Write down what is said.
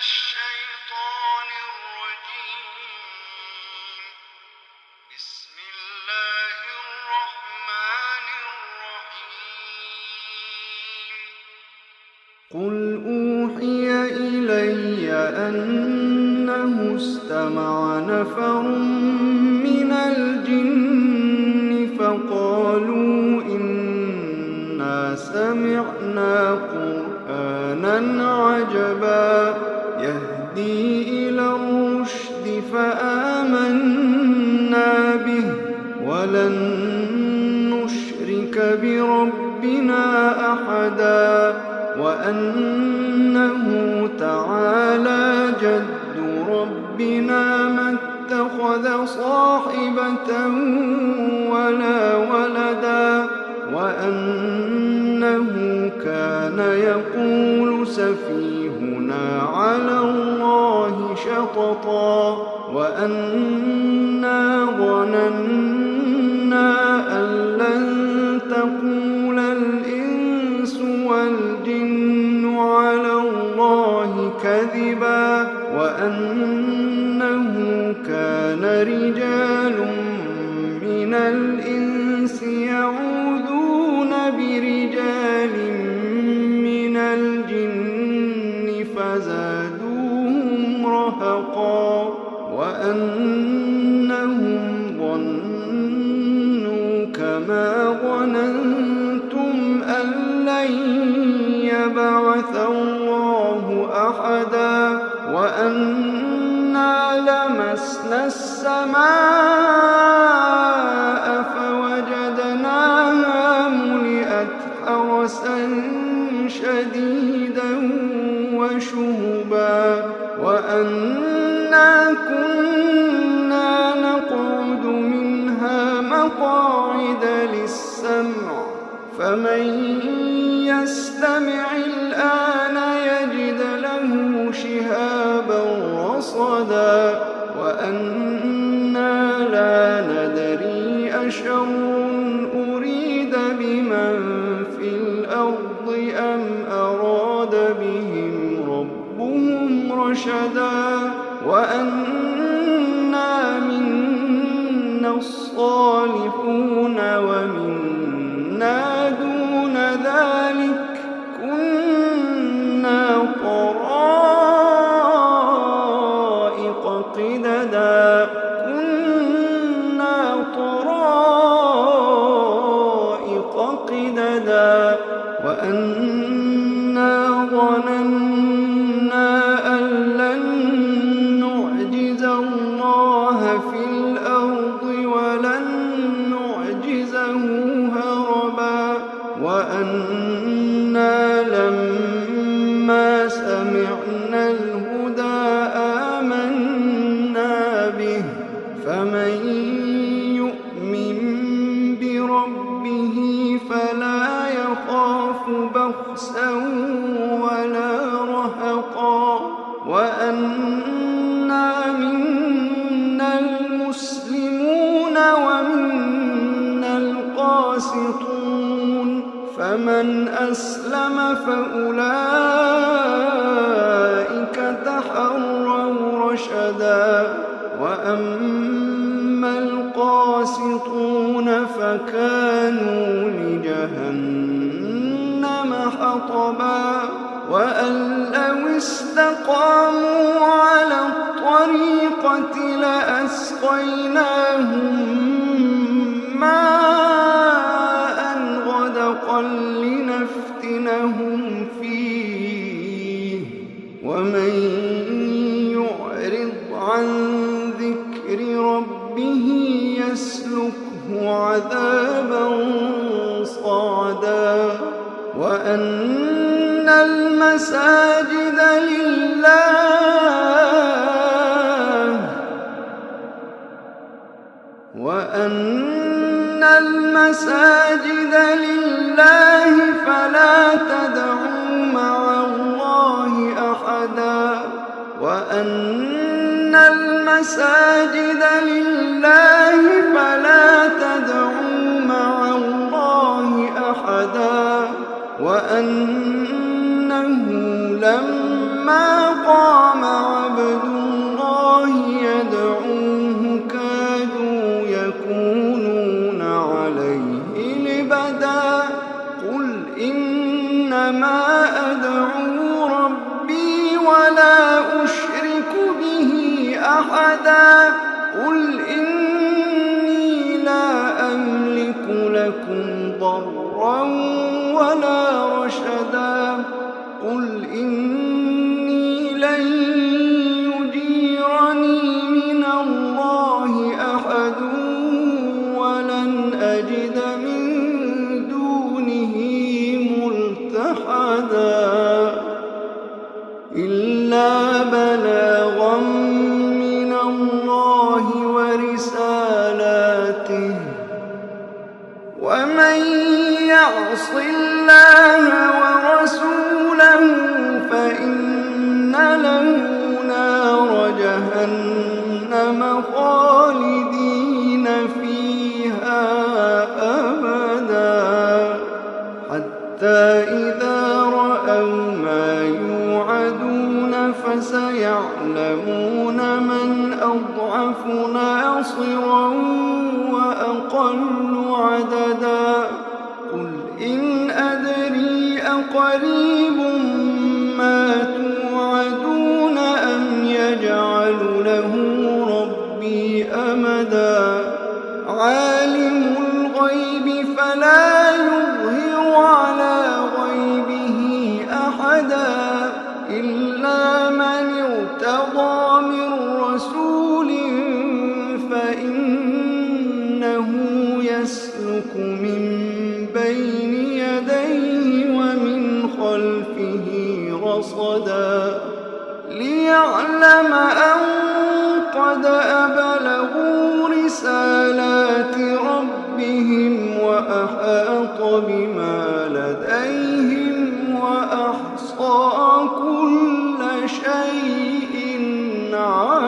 الشيطان الرجيم. بسم الله الرحمن الرحيم. قل أوحي إلي أنه استمع نفر من الجن فقالوا إنا سمعنا قرآنا عجبا يهدي إلى الرشد فآمنا به ولن نشرك بربنا أحدا وأنه تعالى جد ربنا ما اتخذ صاحبة ولا ولدا وأنه كان يقول سفيهنا على الله شططا وأنا ظننا أن لن تقول الإنس والجن على الله كذبا وأنه كان رجال من الإنس يعوذون برجال من الجن فزادوهم رهقا وأنهم ظنوا كما ظننتم أن لن يبعث الله أحدا وأنا لمسنا السماء فوجدناها ملئت حرسا شديدا وشهبا وأنا كنا نقعد منها مقاعد للسمع فمن يستمع الآن يجد له شهابا رصدا وأنا لا ندري أشر أريد بمن في الأرض أم أراد بهم ربهم رشدا وأنا منا الصالحون ومنا دون ذلك كنا طرائق قددا وأنا ظننا أن لن نعجز الله في الأرض ولن نعجزه هربا وأنا لما سمعنا الهدى آمنا به فمن يؤمن بربه فلا يخاف بخسا ولا رهقا وأنا منا المسلمون ومنا القاسطون فمن أسلم فأولئك تحروا رشدا وأما القاسطون فكانوا لجهنم حطبا وأن لو استقاموا على الطريقة لأسقيناهم ماء غدقا لنفتنهم فيه ومن يعرض عن ذكر ربه يسلكه عذابا صعدا وأن المساجد لله فلا تدعوا مع الله أحدا وأن المساجد لله فلا تدعوا مع الله أحدا وأنه لما فلما قام عبد الله يدعوه كادوا يكونون عليه لبدا قل إنما أدعو ربي ولا أشرك به أحدا قل إني لا أملك لكم ضرا ولا رشدا قل إني لن يجيرني من الله أحد ولن أجد من دونه ملتحدا إلا بلاغا من الله ورسالاته ومن يعص الله ورسوله فإن له نار جهنم خالدين فيها أبدا حتى إذا رأوا ما يوعدون فسيعلمون من أضعف ناصرا وأقل عددا قل إن أدري أقريب ما توعدون أم يجعل له ربي أمدا عالم الغيب فلا يظهر على غيبه أحدا إلا من ارتضى من رسول فإنه يسلك من بين يديه ومن خلفه رصدا ليعلم أن قد أبلغوا رسالات ربهم وأحاط بما لديهم وأحصى كل شيء علما.